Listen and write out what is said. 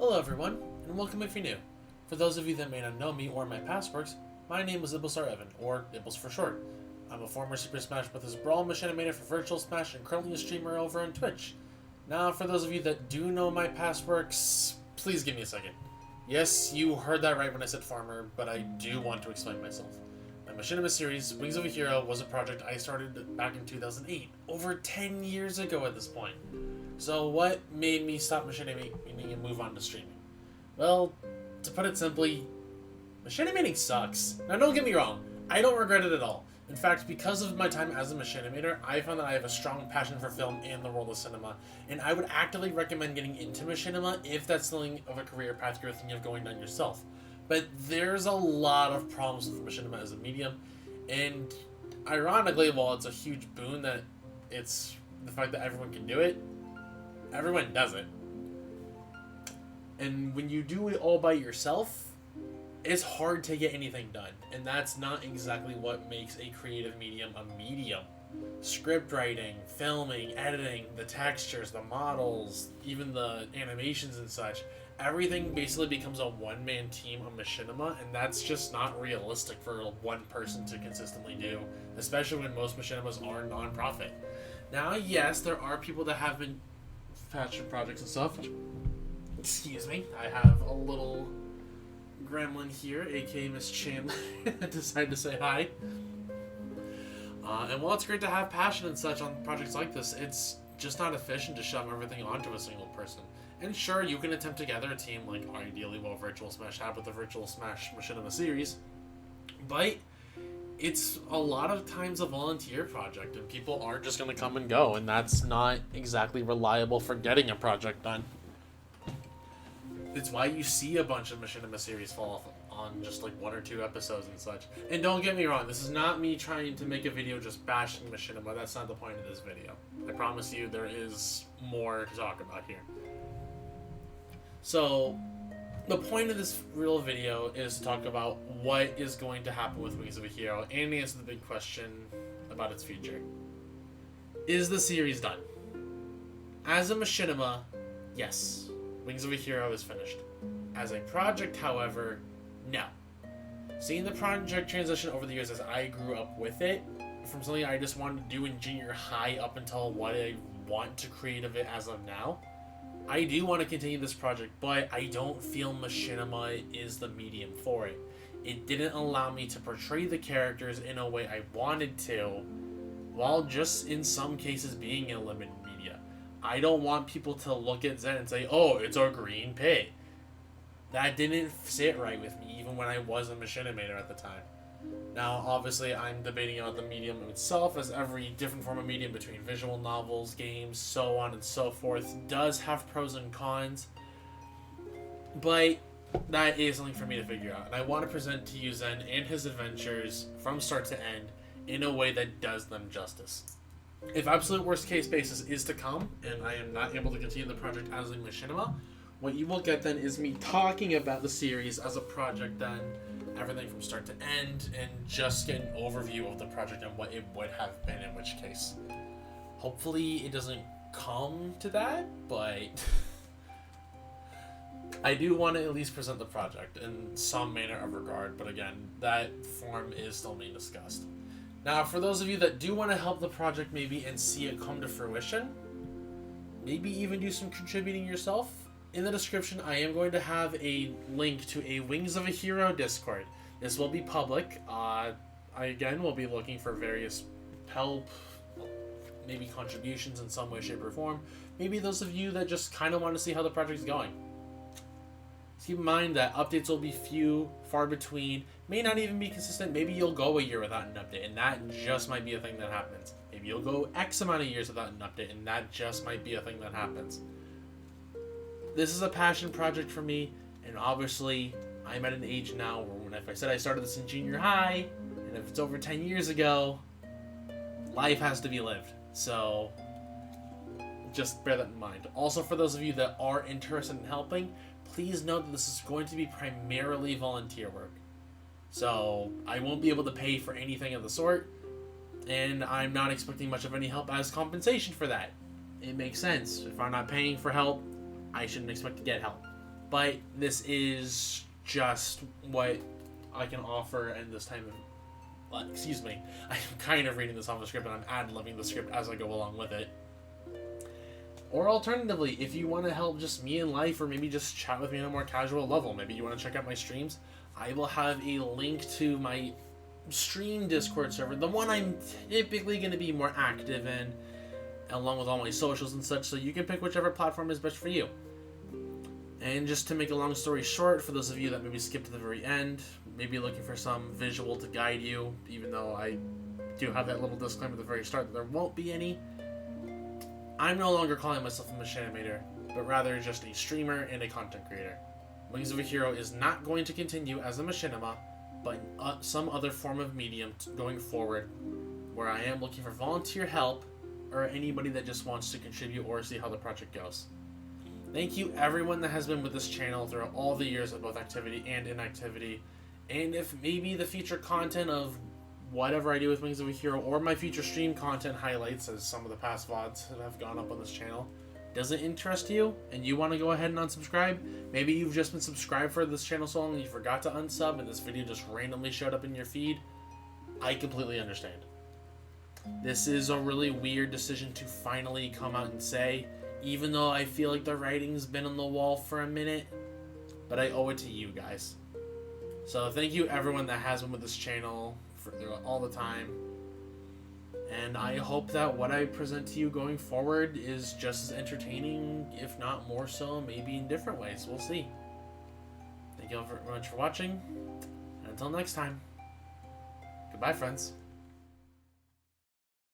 Hello everyone, and welcome if you're new. For those of you that may not know me or my past works, my name is IblisStarEvan, or Iblis for short. I'm a former Super Smash Bros. Brawl machinimator for Virtual Smash and currently a streamer over on Twitch. Now, for those of you that do know my past works, please give me a second. Yes, you heard that right when I said farmer, but I do want to explain myself. My machinima series, Wings of a Hero, was a project I started back in 2008, over 10 years ago at this point. So what made me stop machinimating and move on to streaming? Well, to put it simply, machinimating sucks. Now don't get me wrong, I don't regret it at all. In fact, because of my time as a machinimator, I found that I have a strong passion for film and the world of cinema, and I would actively recommend getting into machinima if that's something of a career path you're thinking of going down yourself. But there's a lot of problems with machinima as a medium, and ironically, while it's a huge boon that it's the fact that everyone can do it, everyone does it. And when you do it all by yourself, it's hard to get anything done. And that's not exactly what makes a creative medium a medium. Script writing, filming, editing, the textures, the models, even the animations and such, everything basically becomes a one-man team of machinima, and that's just not realistic for one person to consistently do, especially when most machinimas are non-profit. Now, yes, there are people that have been passion projects and stuff. Excuse me, I have a little gremlin here, aka Miss Chandler, that decided to say hi. And while it's great to have passion and such on projects like this, it's just not efficient to shove everything onto a single person. And sure, you can attempt to gather a team like ideally what Virtual Smash had with the Virtual Smash Machinima series, but it's a lot of times a volunteer project, and people aren't just going to come and go, and that's not exactly reliable for getting a project done. It's why you see a bunch of machinima series fall off on just like 1 or 2 episodes and such. And don't get me wrong, this is not me trying to make a video just bashing machinima. That's not the point of this video. I promise you there is more to talk about here. So, the point of this real video is to talk about what is going to happen with Wings of a Hero and answer the big question about its future. Is the series done? As a machinima, yes. Wings of a Hero is finished. As a project, however, no. Seeing the project transition over the years as I grew up with it, from something I just wanted to do in junior high up until what I want to create of it as of now, I do want to continue this project, but I don't feel machinima is the medium for it. It didn't allow me to portray the characters in a way I wanted to, while just in some cases being in limited media. I don't want people to look at Zen and say, oh, it's a green pig. That didn't sit right with me, even when I was a machinimator at the time. Now, obviously, I'm debating about the medium itself, as every different form of medium between visual novels, games, so on and so forth, does have pros and cons. But that is something for me to figure out. And I want to present to you Zen and his adventures from start to end in a way that does them justice. If absolute worst case basis is to come, and I am not able to continue the project as a machinima, what you will get then is me talking about the series as a project then, everything from start to end, and just get an overview of the project and what it would have been in which case. Hopefully it doesn't come to that, but I do want to at least present the project in some manner of regard, but again, that form is still being discussed. Now, for those of you that do want to help the project maybe and see it come to fruition, maybe even do some contributing yourself, in the description I am going to have a link to a Wings of a Hero Discord. This will be public. I again will be looking for various help, maybe contributions in some way, shape, or form. Maybe those of you that just kind of want to see how the project's going. Keep in mind that updates will be few, far between, may not even be consistent. Maybe you'll go a year without an update, and that just might be a thing that happens. Maybe you'll go X amount of years without an update, and that just might be a thing that happens. This is a passion project for me, and obviously, I'm at an age now where when if I said I started this in junior high, and if it's over 10 years ago, life has to be lived. So, just bear that in mind. Also, for those of you that are interested in helping, please note that this is going to be primarily volunteer work. So, I won't be able to pay for anything of the sort, and I'm not expecting much of any help as compensation for that. It makes sense. If I'm not paying for help, I shouldn't expect to get help. but this is just what I can offer in this time of, excuse me, I'm kind of reading this off the script and I'm ad-libbing the script as I go along with it. Or alternatively, if you want to help just me in life, or maybe just chat with me on a more casual level, maybe you want to check out my streams, I will have a link to my stream Discord server, the one I'm typically going to be more active in, along with all my socials and such, so you can pick whichever platform is best for you. And just to make a long story short, for those of you that maybe skipped to the very end, maybe looking for some visual to guide you, even though I do have that little disclaimer at the very start that there won't be any, I'm no longer calling myself a machinimator, but rather just a streamer and a content creator. Wings of a Hero is not going to continue as a machinima, but some other form of medium going forward, where I am looking for volunteer help, or anybody that just wants to contribute or see how the project goes. Thank you everyone that has been with this channel throughout all the years of both activity and inactivity, and if maybe the future content of whatever I do with Wings of a Hero, or my future stream content highlights, as some of the past VODs that have gone up on this channel, doesn't interest you, and you want to go ahead and unsubscribe, maybe you've just been subscribed for this channel so long and you forgot to unsub and this video just randomly showed up in your feed, I completely understand. This is a really weird decision to finally come out and say, even though I feel like the writing's been on the wall for a minute, but I owe it to you guys. So thank you everyone that has been with this channel for all the time, and I hope that what I present to you going forward is just as entertaining, if not more so, maybe in different ways. We'll see. Thank you all very much for watching, and until next time, goodbye friends.